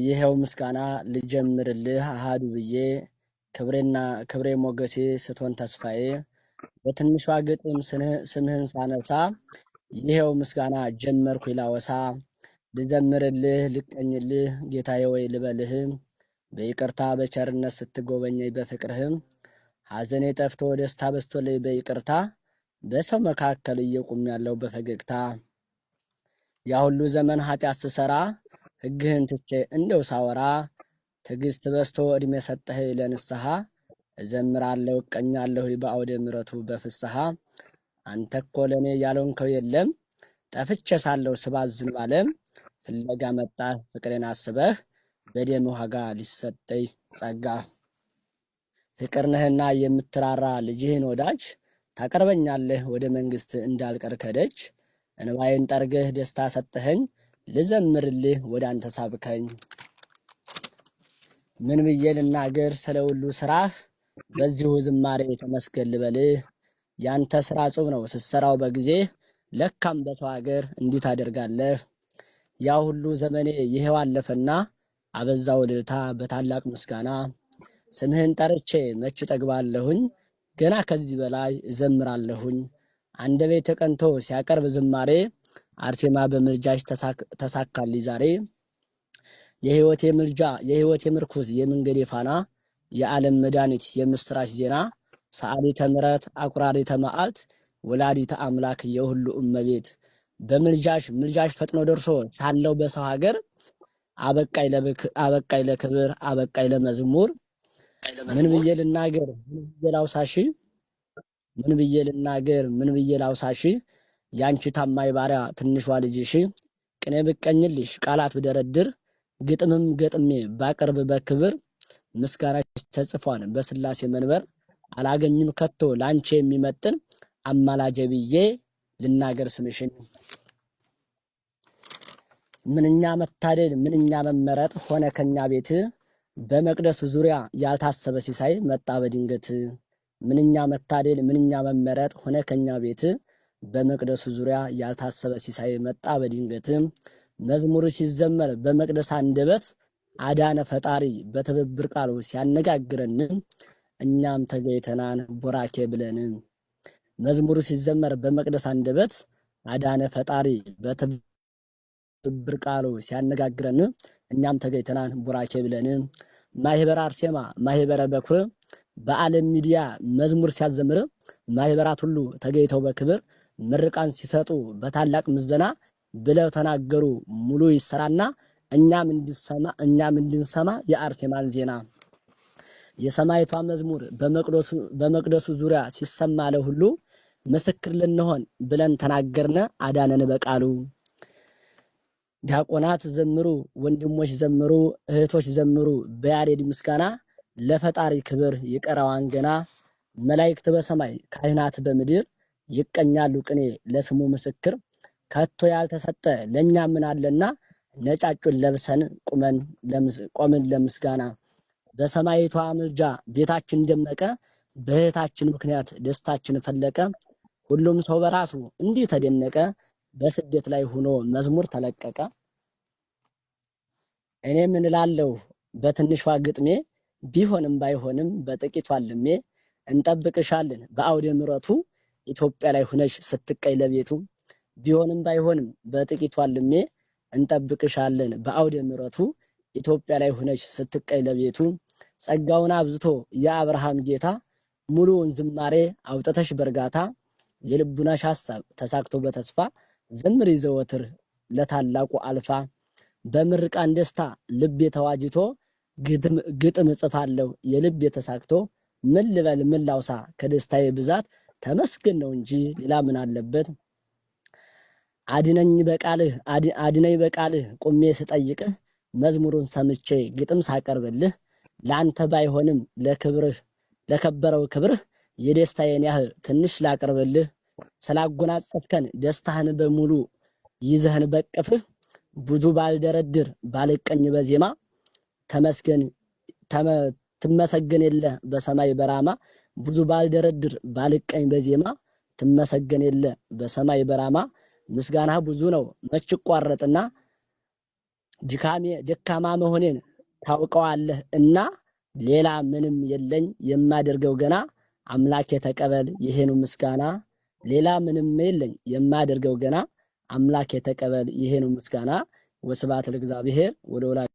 ይሄው ምስጋና ልጀምርልህ አሃዱ ብዬ ክብሬ ሞገሴ ስትሆን ተስፋዬ በትንሿ ግጥም ስምህን ሳነሳ ይሄው ምስጋና ጀመርኩ ላወሳ ልዘምርልህ ልቀኝልህ ጌታዬ ወይ ልበልህ በይቅርታ በቸርነት ስትጎበኘኝ በፍቅርህ ሐዘኔ ጠፍቶ ደስታ በስቶልኝ በይቅርታ በሰው መካከል እየቆም ያለው በፈገግታ ያ ሁሉ ዘመን ኃጢአት ስሰራ ሕግህን ትቼ እንደው ሳወራ ትዕግስት በስቶ እድሜ ሰጠኸኝ ለንስሐ እዘምራለሁ እቀኛለሁ በአውደ ምሕረቱ በፍስሐ አንተ እኮ ለኔ ያልሆንከው የለም ጠፍቼ ሳለሁ ስባዝን ባለም ፍለጋ መጣህ ፍቅሬን አስበህ በደም ዋጋ ሊሰጠኝ ጸጋ ፍቅር ነህና የምትራራ ልጅህን ወዳጅ ታቀርበኛለህ ወደ መንግስት እንዳልቀር ከደጅ እንባዬን ጠርገህ ደስታ ሰጠኸኝ ልዘምርልህ ወደ አንተ ሳብከኝ ምን ብዬ ልናገር ስለ ሁሉ ስራህ በዚሁ ዝማሬ ተመስገን ልበልህ ያንተ ስራ ጹም ነው ስትሰራው በጊዜ ለካም በሰው ሀገር እንዲህ ታደርጋለህ ያ ሁሉ ዘመኔ ይሄው አለፈና አበዛው እልልታ በታላቅ ምስጋና ስምህን ጠርቼ መች ጠግባለሁኝ ገና ከዚህ በላይ እዘምራለሁኝ አንደበቴ ተቀንቶ ሲያቀርብ ዝማሬ አርሴማ በምልጃሽ ተሳካልኝ ዛሬ የህይወቴ ምርኩዝ የመንገዴ ፋና የዓለም መድኃኒት የምስራች ዜና ሰዓሊተ ምሕረት አቁራሪተ መዓልት ወላዲተ አምላክ የሁሉ እመቤት በምልጃሽ ፈጥኖ ደርሶ ሳለው በሰው ሀገር አበቃይ ለክብር አበቃይ ለመዝሙር ምን ብዬ ልናገር ምን ብዬ ላውሳሽ ያንቺ ታማኝ ባሪያ ትንሿ ልጅሽ ቅኔ ብቀኝልሽ ቃላት ብደረድር ግጥምም ገጥሜ ባቀርብ በክብር ምስጋናሽ ተጽፏን በስላሴ መንበር አላገኝም ከቶ ላንቺ የሚመጥን አማላጄ ብዬ ልናገር ስምሽን ምንኛ መታደል ምንኛ መመረጥ ሆነ ከኛ ቤት በመቅደሱ ዙሪያ ያልታሰበ ሲሳይ መጣ በድንገት ምንኛ መታደል ምንኛ መመረጥ ሆነ ከኛ ቤት በመቅደሱ ዙሪያ ያልታሰበ ሲሳይ መጣ በድንገት መዝሙር ሲዘመር በመቅደስ አንደበት አዳነ ፈጣሪ በትብብር ቃሉ ሲያነጋግረን እኛም ተገይተናን ቦራኬ ብለን መዝሙሩ ሲዘመር በመቅደስ አንደበት አዳነ ፈጣሪ በትብብር ቃሉ ሲያነጋግረን እኛም ተገይተናን ቦራኬ ብለን ማህበረ አርሴማ ማህበረ በኩር በዓለም ሚዲያ መዝሙር ሲያዘምር ማህበራት ሁሉ ተገይተው በክብር ምርቃን ሲሰጡ በታላቅ ምዘና ብለው ተናገሩ ሙሉ ይሰራና እኛም እንድንሰማ የአርሴማን ዜና የሰማይቷ መዝሙር በመቅደሱ ዙሪያ ሲሰማ ለሁሉ ምስክር ልንሆን ብለን ተናገርነ አዳነን በቃሉ ዲያቆናት ዘምሩ ወንድሞች ዘምሩ እህቶች ዘምሩ በያሬድ ምስጋና ለፈጣሪ ክብር ይቀራዋን ገና መላእክት በሰማይ ካህናት በምድር ይቀኛሉ ቅኔ ለስሙ ምስክር ከቶ ያልተሰጠ ለኛ ምን አለና ነጫጩን ለብሰን ቆምን ለምስጋና በሰማይቷ ምልጃ ቤታችን ደመቀ በእህታችን ምክንያት ደስታችን ፈለቀ ሁሉም ሰው በራሱ እንዲህ ተደነቀ በስደት ላይ ሆኖ መዝሙር ተለቀቀ እኔ ምን እላለሁ በትንሿ ግጥሜ ቢሆንም ባይሆንም በጥቂቷ አልሜ እንጠብቅሻለን በአውደ ምሕረቱ ኢትዮጵያ ላይ ሆነሽ ስትቀይ ለቤቱ ቢሆንም ባይሆንም በጥቂቷ አልሜ እንጠብቅሻለን በአውደ ምሕረቱ ኢትዮጵያ ላይ ሆነሽ ስትቀይ ለቤቱ ጸጋውን አብዝቶ የአብርሃም ጌታ ሙሉውን ዝማሬ አውጥተሽ በርጋታ የልቡናሽ ሐሳብ ተሳክቶ በተስፋ ዘምሪ ዘወትር ለታላቁ አልፋ በምርቃን ደስታ ልብ የተዋጅቶ ግጥም እጽፋለሁ የልብ የተሳክቶ ምን ልበል ምን ላውሳ ከደስታዬ ብዛት ተመስገን ነው እንጂ ሌላ ምን አለበት አድነኝ በቃልህ ቆሜ ስጠይቅህ መዝሙሩን ሰምቼ ግጥም ሳቀርብልህ ላንተ ባይሆንም ለከበረው ክብርህ የደስታዬን ያህል ትንሽ ላቀርብልህ ስላጎናጸፍከን ደስታህን በሙሉ ይዘህን በቅፍህ ብዙ ባልደረድር ባልቀኝ በዜማ ትመሰገን የለ በሰማይ በራማ ብዙ ባልደረድር ባልቀኝ በዜማ ትመሰገን የለ በሰማይ በራማ ምስጋና ብዙ ነው መች ይቋረጥና ደካማ መሆኔን ታውቀዋለህ እና ሌላ ምንም የለኝ የማደርገው ገና አምላኬ ተቀበል ይሄኑ ምስጋና ሌላ ምንም የለኝ የማደርገው ገና አምላኬ ተቀበል ይሄኑ ምስጋና። ወስብሐት ለእግዚአብሔር ወለወላዲቱ